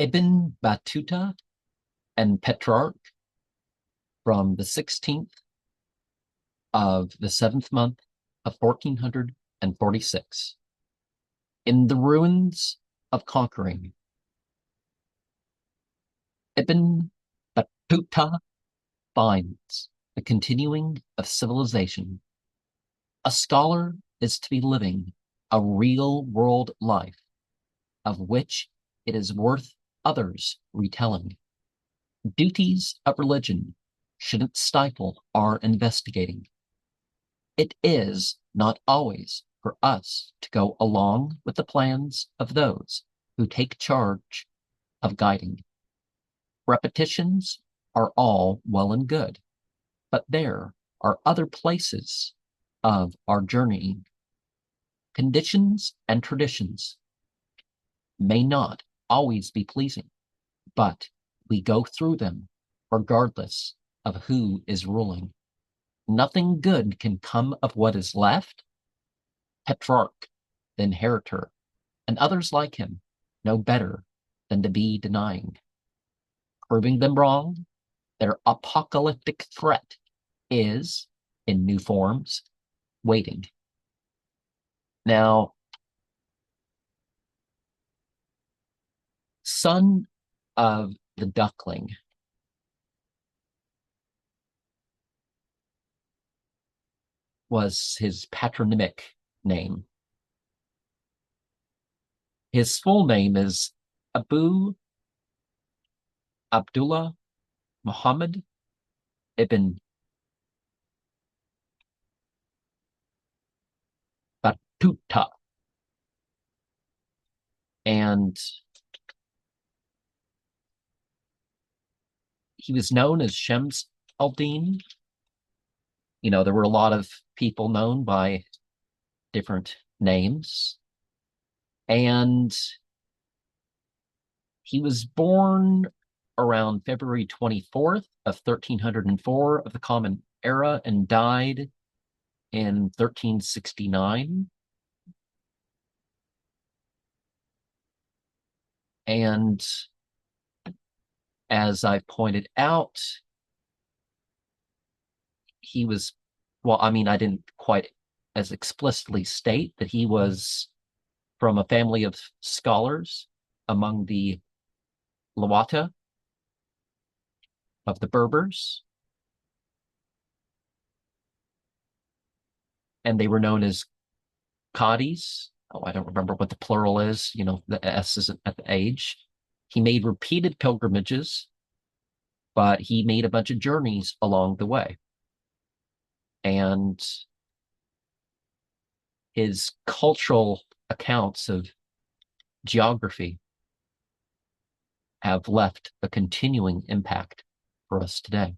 Ibn Battuta and Petrarch from the 16th of the 7th month of 1446. In the ruins of conquering, Ibn Battuta finds the continuing of civilization. A scholar is to be living a real world life of which it is worth others retelling. Duties of religion shouldn't stifle our investigating. It is not always for us to go along with the plans of those who take charge of guiding. Repetitions are all well and good, but there are other places of our journeying. Conditions and traditions may not always be pleasing, but we go through them regardless of who is ruling. Nothing good can come of what is left. Petrarch, the inheritor, and others like him know better than to be denying. Proving them wrong, their apocalyptic threat is, in new forms, waiting. Now, son of the duckling was his patronymic name. His full name is Abu Abdullah Muhammad ibn Battuta. And he was known as Shams al-Din. You know, there were a lot of people known by different names. And he was born around February 24th of 1304 of the Common Era and died in 1369. And as I pointed out, he was, well, I mean, I didn't quite as explicitly state that he was from a family of scholars among the Lawata of the Berbers. And they were known as Qadis. Oh, I don't remember what the plural is. You know, the S isn't at the age. He made repeated pilgrimages, but he made a bunch of journeys along the way. And his cultural accounts of geography have left a continuing impact for us today.